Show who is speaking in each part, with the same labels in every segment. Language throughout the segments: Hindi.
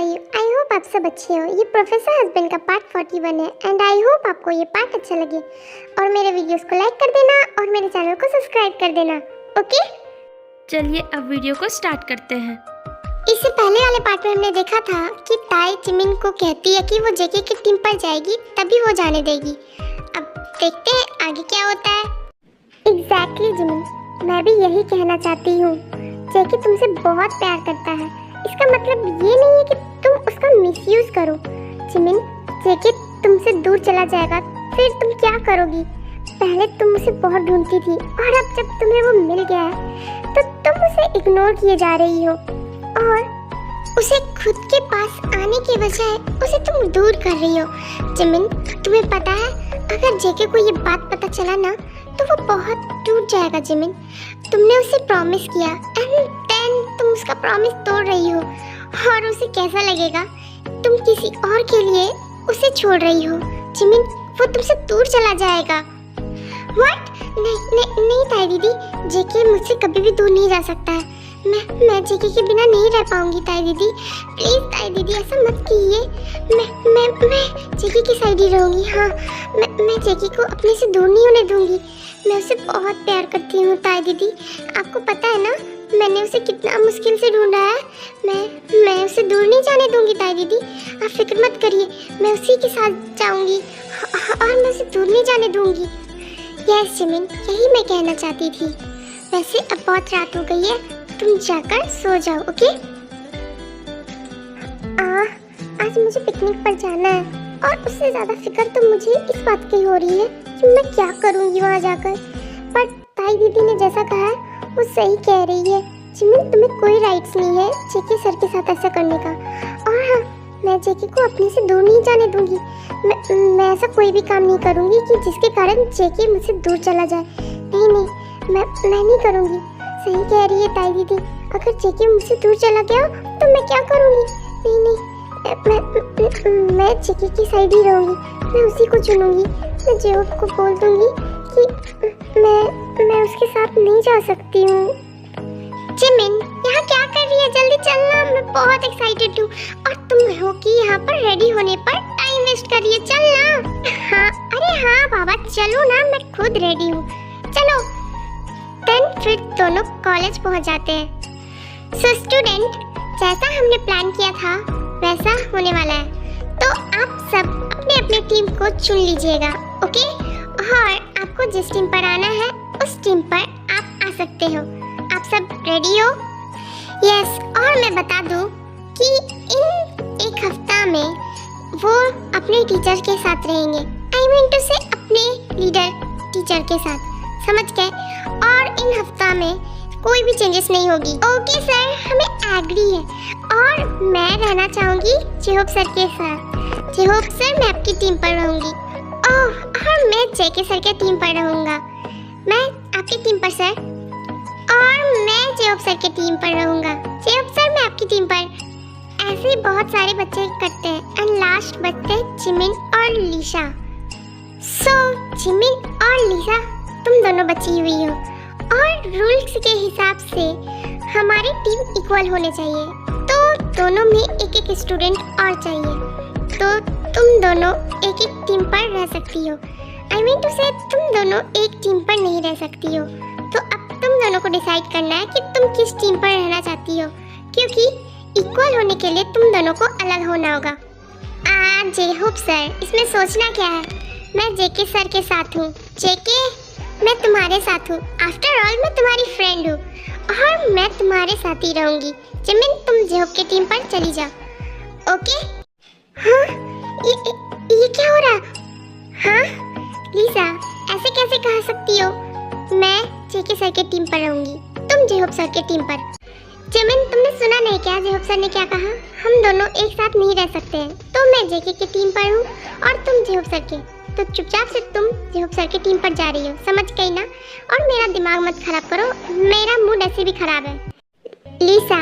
Speaker 1: Are you? आई होप आप सब अच्छे हो। ये प्रोफेसर हस्बैंड का पार्ट 41 है एंड आई होप आपको ये पार्ट अच्छा लगे और मेरे वीडियोस को लाइक कर देना और मेरे चैनल को सब्सक्राइब कर देना। ओके,
Speaker 2: चलिए अब वीडियो को स्टार्ट करते हैं।
Speaker 1: इससे पहले वाले पार्ट में हमने देखा था कि ताई जिमिन को कहती है कि वो जेके की टीम पर जाएगी तभी वो जाने देगी। अब देखते हैं आगे क्या होता है। एग्जैक्टली जिमिन, मैं भी यही कहना चाहती हूँ। जेके तुमसे बहुत प्यार करता है, इसका मतलब ये नहीं है कि तुम उसका मिसयूज करो। जिमिन, जेके तुमसे दूर चला जाएगा फिर तुम क्या करोगी? पहले तुम उसे बहुत ढूंढती थी और अब जब तुम्हें वो मिल गया है तो तुम उसे इग्नोर किए जा रही हो और उसे खुद के पास आने के बजाय उसे तुम दूर कर रही हो। जिमिन, तुम्हें पता है अगर जेके को ये बात पता चला ना तो वो बहुत टूट जाएगा। जिमिन, तुमने उसे प्रॉमिस किया एंड देन तुम उसका प्रॉमिस तोड़ रही हो और उसे कैसा लगेगा? तुम किसी और के लिए उसे छोड़ रही हो। जिमिन, वो तुमसे दूर चला जाएगा। व्हाट? नहीं ताई दीदी, जेके मुझसे कभी भी दूर नहीं जा सकता है। मैं जेके के बिना नहीं रह पाऊंगी ताई दीदी। प्लीज ताई दीदी ऐसा मत कीजिए। मैं जेके की साइड ही रहूंगी। हाँ, मैं जेके को अपने से दूर नहीं होने दूंगी। मैं उसे बहुत प्यार करती हूँ ताई दीदी। आपको पता है ना मैंने उसे कितना मुश्किल से ढूंढा है। मैं उसे दूर नहीं जाने दूंगी ताई दीदी। आप फिक्र मत करिए, मैं उसी के साथ जाऊंगी और मैं उसे दूर नहीं जाने दूंगी। यस जिमिन, यही मैं कहना चाहती थी। वैसे अब बहुत रात हो गई है, तुम जाकर सो जाओ। ओके? आज मुझे पिकनिक पर जाना है और उससे ज़्यादा फिक्र तो मुझे इस बात की हो रही है कि मैं क्या करूँगी वहाँ जाकर। पर ताई दीदी ने जैसा कहा है वो सही कह रही है। जिमिन, तुम्हें कोई राइट्स नहीं है जेके सर के साथ ऐसा करने का। और हाँ, मैं जेके को अपने से दूर नहीं जाने दूंगी। मैं ऐसा कोई भी काम नहीं करूँगी कि जिसके कारण जेके मुझसे दूर चला जाए। नहीं, मैं नहीं करूँगी। सही कह रही है ताई दीदी, अगर जेके मुझसे दूर चला गया तो मैं क्या करूँगी? नहीं, मैं जेके की साइड ही रहूँगी। मैं उसी को चुनूँगी। मैं जेहोप को बोल दूँगी कि मैं उसके साथ नहीं जा सकती हूँ। जिमिन, यहाँ क्या कर रही है? जल्दी चलना, मैं बहुत एक्साइटेड हूँ और तुम हो कि यहाँ पर रेडी होने पर टाइम वेस्ट कर रही है। चलना। हाँ, अरे हाँ बाबा चलो ना, मैं खुद रेडी हूँ। चलो देन फिर दोनों कॉलेज पहुँच जाते हैं। सो स्टूडेंट, जैसा हमने प्लान किया था वैसा होने वाला है, तो आप सब अपने अपने टीम को चुन लीजिएगा। ओके? और आपको जिस टीम पर आना है उस टीम पर आप आ सकते हो। आप सब रेडी हो? यस, और मैं बता दूं कि इन एक हफ्ता में वो अपने टीचर के साथ रहेंगे। आई मीन टू से अपने लीडर टीचर के साथ, समझ गए? और इन हफ्ता में कोई भी चेंजेस नहीं होगी। ओके सर, हमें एग्री है। और मैं रहना चाहूँगी जेहोप सर के साथ। जेहोप सर, मैं आपकी टीम पर रहूँगी। ओह, और मैं जेके सर के टीम पर रहूँगा। मैं आपकी टीम पर सर। और मैं जेहोप सर के टीम पर रहूँगा। जेहोप सर, मैं आपकी टीम पर। ऐसे ही बहुत सारे बच्चे करते हैं एंड लास्ट बचते हैं जिमिन और लीशा। सो जिमिन और लीशा, तुम दोनों बची हुई हो और रूल्स के हिसाब से हमारी टीम इक्वल होने चाहिए, तो दोनों में एक एक स्टूडेंट और चाहिए। तो तुम दोनों एक एक टीम पर रह सकती हो। आई मीन टू से तुम दोनों एक टीम पर नहीं रह सकती हो। तो अब तुम दोनों को डिसाइड करना है कि तुम किस टीम पर रहना चाहती हो, क्योंकि इक्वल होने के लिए तुम दोनों को अलग होना होगा। जेहोप सर, इसमें सोचना क्या है? मैं जेके सर के साथ हूँ। जेके, मैं तुम्हारे साथ हूँ। आफ्टर ऑल मैं तुम्हारी फ्रेंड हूँ और मैं तुम्हारे साथ ही रहूँगी। जिमिन, तुम जेहोप की टीम पर चली जाओ। ओके? हाँ, ये क्या हो रहा? हाँ लीसा, ऐसे कैसे कह सकती हो? मैं जेके सर के टीम पर रहूँगी, तुम जेहोप सर के टीम पर। जिमिन, तुमने सुना नहीं क्या जेहोप सर ने क्या कहा? हम दोनों एक साथ नहीं रह सकते हैं। तो मैं जेके की टीम पर हूँ और तुम जेहोप सर के। तो चुपचाप से तुम जेहोप सर की टीम पर जा रही हो, समझ गई ना? और मेरा दिमाग मत खराब करो, मेरा मूड ऐसे भी खराब है। लीसा,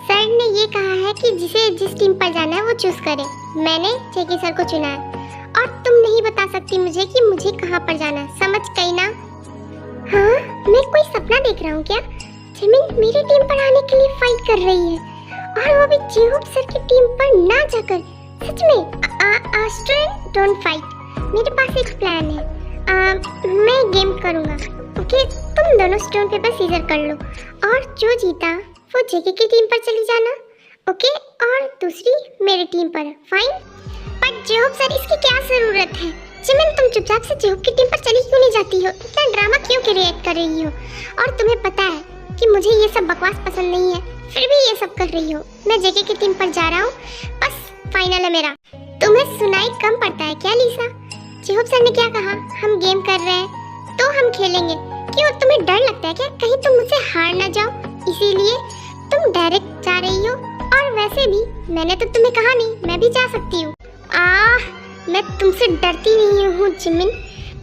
Speaker 1: सर ने ये कहा है कि जिसे जिस टीम पर जाना है वो चूज करे। मैंने जेके सर को चुना है और तुम नहीं बता सकती मुझे कि मुझे कहाँ पर जाना है, समझ गई ना? हाँ, मैं कोई सपना देख रहा हूँ क्या? जिमिन मेरी टीम पर आने के लिए फाइट कर रही है और वो भी जेहोप सर की टीम पर ना जाकर। सच में स्टूडेंट डोंट फाइट, मेरे पास एक प्लान है। मैं गेम करूँगा, ओके? तुम दोनों स्टोन पेपर सीजर कर लो और जो जीता वो जेके की टीम पर चली जाना, ओके? और दूसरी मेरी टीम पर, फाइन? पर जेहोप सर इसकी क्या जरूरत है? जिमिन तुम चुपचाप से जेहोप की टीम पर चली क्यों नहीं जाती हो? इतना ड्रामा क्यों क्रिएट कर रही हो? और तुम्हें पता है कि मुझे ये सब बकवास पसंद नहीं है, फिर भी ये सब कर रही हो। मैं जेके की टीम पर जा रहा हूँ, बस फाइनल है मेरा। तुम्हें सुनाई कम पड़ता है क्या लीसा? जेहोप सर ने क्या कहा? हम गेम कर रहे हैं तो हम खेलेंगे। क्यों, तुम्हें डर लगता है क्या कहीं तुम मुझसे हार ना जाओ, इसीलिए तुम डायरेक्ट जा रही हो? और वैसे भी मैंने तो तुम्हें कहा नहीं, मैं भी जा सकती हूँ। मैं तुमसे डरती नहीं हूँ जिमिन,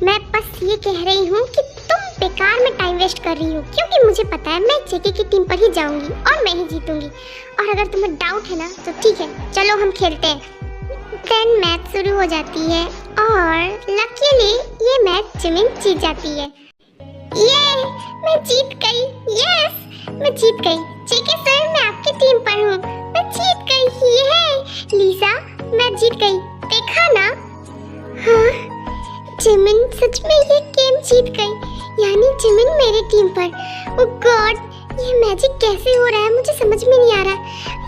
Speaker 1: मैं बस ये कह रही हूँ कि तुम बेकार में टाइम वेस्ट कर रही हो, क्योंकि मुझे पता है मैं जेके की टीम पर ही जाऊंगी और मैं ही जीतूंगी। और अगर तुम्हें डाउट है ना तो ठीक है, चलो हम खेलते हैं। देन मैच शुरू हो जाती है और लकीली ये मैच जिमिन जीत जाती है। ये मैं जीत गई, यस मैं जीत गई। जेके सर मैं आपकी टीम पर हूँ, मैं जीत गई। ये लीसा मैं जीत गई, देखा ना? हाँ जिमिन सच में ये गेम जीत गई, यानी जिमिन मेरी टीम पर। ओह गॉड, ये मैजिक कैसे हो रहा है मुझे समझ में नहीं आ रहा।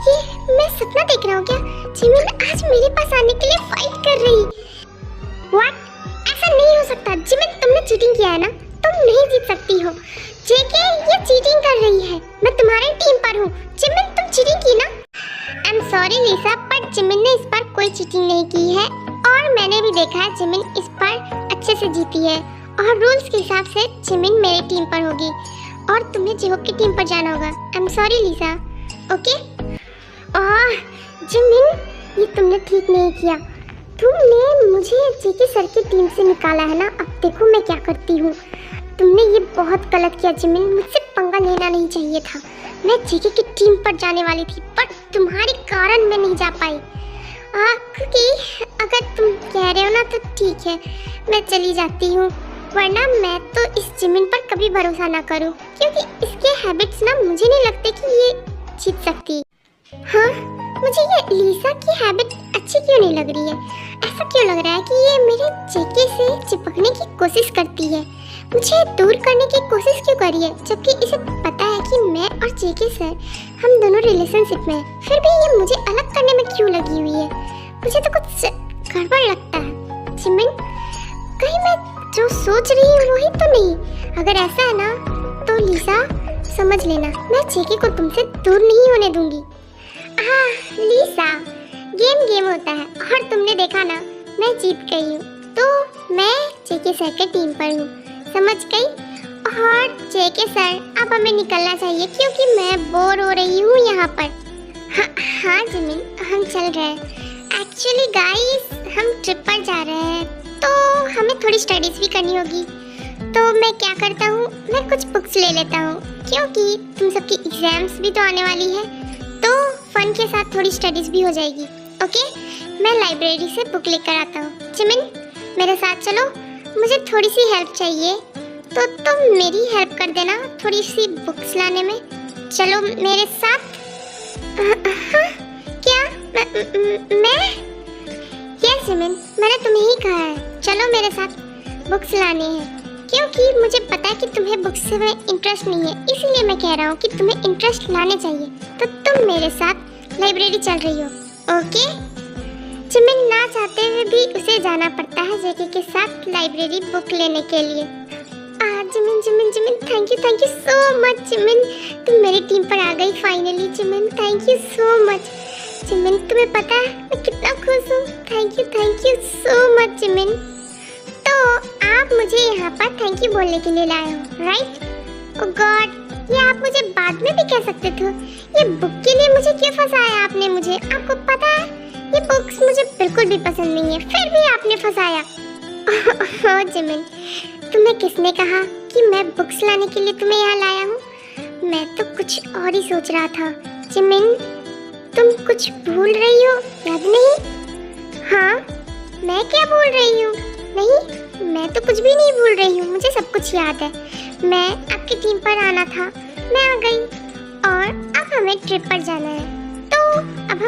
Speaker 1: ये मैं सपना देख रहा हूँ क्या? जिमिन आज मेरे पास आने के लिए फाइट कर रही। व्हाट? ऐसा नहीं हो सकता जिमिन, तुमने चीटिंग किया है ना, तुम नहीं जीत सकती हो। जेके ये चीटिंग कर रही है, मैं तुम्हारी टीम पर हूँ। जिमिन तुम चीटिंग की ना? आई एम सॉरी लीसा, पर जिमिन ने इस बार कोई चीटिंग नहीं की है और मैंने भी देखा है जिमिन इस बार अच्छे से जीती है और रूल्स के हिसाब से जिमिन मेरी टीम पर होगी और तुम्हें जेहोप की टीम पर जाना होगा। I am sorry Lisa, okay? Jimin ये तुमने ठीक नहीं किया, तुमने मुझे जेके सर की टीम से निकाला है ना, अब देखो मैं क्या करती हूँ। तुमने ये बहुत गलत किया जिमिन, मुझसे पंगा लेना नहीं चाहिए था। मैं जेके की टीम पर जाने वाली थी पर तुम्हारे कारण मैं नहीं जा पाई। क्योंकि अगर तुम कह रहे हो ना तो ठीक है, मैं चली जाती हूँ, वरना मैं तो इस जिमिन पर कभी भरोसा ना करूँ, क्योंकि इसके हैबिट्स ना मुझे नहीं लगते कि ये जीत सकती। हाँ, मुझे ये लीसा की हैबिट अच्छी क्यों नहीं लग रही है? ऐसा क्यों लग रहा है कि ये मेरे जेके से चिपकने की कोशिश करती है, मुझे दूर करने की कोशिश क्यों कर रही है, जबकि इसे पता है कि मैं और जेके सर हम दोनों रिलेशनशिप में हैं, फिर भी ये मुझे अलग करने में क्यों लगी हुई है? मुझे तो कुछ गड़बड़ लगता है। जिमिन, कहीं मैं जो सोच रही हूँ वही तो नहीं? अगर ऐसा है ना तो लीसा समझ लेना, मैं जेके को तुमसे दूर नहीं होने दूंगी। लीसा, गेम होता है और तुमने देखा ना मैं जीत गई हूँ, तो मैं जेके सर के टीम पर हूँ, समझ गई? और जेके सर अब हमें निकलना चाहिए क्योंकि मैं बोर हो रही हूँ यहाँ पर। हाँ जिमिन, हम चल रहे हैं। एक्चुअली गाइस, हम ट्रिप पर जा रहे हैं तो हमें थोड़ी स्टडीज भी करनी होगी, तो मैं क्या करता हूँ, मैं कुछ बुक्स ले लेता हूँ क्योंकि तुम सबकी एग्जाम्स भी तो आने वाली है, तो फन के साथ थोड़ी स्टडीज भी हो जाएगी। ओके, मैं लाइब्रेरी से बुक लेकर आता हूँ। जिमिन मेरे साथ चलो, मुझे थोड़ी सी हेल्प चाहिए, तो तुम मेरी हेल्प कर देना थोड़ी सी बुक्स लाने में। चलो मेरे साथ। क्या? मैं? यस जिमिन, मैंने तुम्हें ही कहा है, चलो मेरे साथ बुक्स लाने हैं, क्योंकि मुझे पता है कि तुम्हें बुक्स में इंटरेस्ट नहीं है, इसीलिए मैं कह रहा हूँ कि तुम्हें इंटरेस्ट लाने चाहिए, तो तुम मेरे साथ लाइब्रेरी चल रही हो, ओके? जिमिन ना चाहते हुए भी उसे जाना पड़ता है जेके के साथ लाइब्रेरी बुक लेने के लिए। Jimin thank you so much Jimin, तुम मेरी टीम पर आ गई finally. Jimin thank you so much. Jimin तुम्हें पता है मैं कितना खुश हूँ, thank you so much Jimin. तो आप मुझे यहाँ पर थैंक यू बोलने के लिए लाए हो, राइट? ओह गॉड, ये आप मुझे बाद में भी कह सकते थे। ये बुक के लिए मुझे क्यों फंसाया आपने मुझे? आपको पता है ये बुक्स मुझे बिल्कुल भी पसंद नहीं है, फिर भी आपने फंसाया। ओह जिमिन, तुम्हें किसने कहा कि मैं बुक्स लाने के लिए तुम्हें यहाँ लाया हूँ? मैं तो कुछ और ही सोच रहा था। जिमिन, तुम कुछ भूल रही हो, याद नहीं? हाँ, मैं क्या भूल रही हूँ? नहीं, मैं तो कुछ भी नहीं भूल रही हूँ, मुझे सब कुछ याद है। मैं आपकी टीम पर आना था, मैं आ गई और अब हमें ट्रिप पर जाना है, तो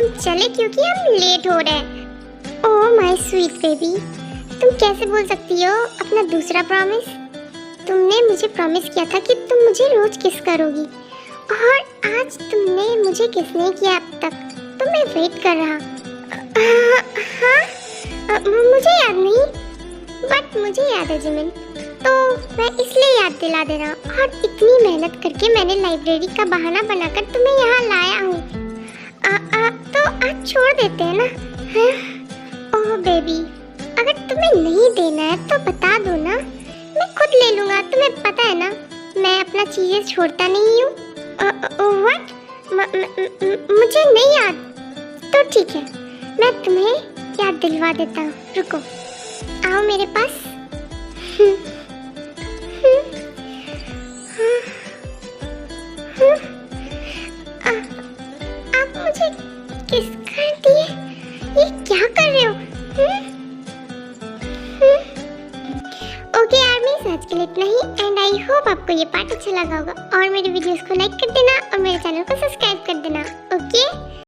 Speaker 1: हम चले क्योंकि हम लेट हो रहे हैं। ओह माय स्वीट बेबी, तुम कैसे बोल सकती हो अपना दूसरा प्रॉमिस? तुमने मुझे प्रॉमिस किया था कि तुम मुझे रोज किस करोगी, और आज तुमने मुझे किस नहीं किया अब तक, तो मैं वेट कर रहा। हाँ, मुझे याद नहीं, बट मुझे याद है जिमिन, तो मैं इसलिए याद दिला दे रहा हूँ। और इतनी मेहनत करके मैंने लाइब्रेरी का बहाना बनाकर तुम्हें यहाँ लाया हूँ। तो आज छोड़ देते हैं ना? हाँ? ओह बेबी, अगर तुम्हें नहीं देना है तो बता दो ना, मैं खुद ले लूँगा। तुम्हें पता है ना, मैं अपना चीज़ें छोड़ता नहीं हूँ। व्हाट? मुझे नहीं याद। तो ठीक है, मैं तुम्हें याद दिलवा देता हूँ। रुको, आओ मेरे पास। आप मुझे किस कर दिए? ये क्या कर रहे हो? ओके आर्मीज, आज के लिए इतना ही, एंड आई होप आपको ये पार्ट अच्छा लगा होगा, और मेरे वीडियोस को लाइक कर देना और मेरे चैनल को सब्सक्राइब कर देना।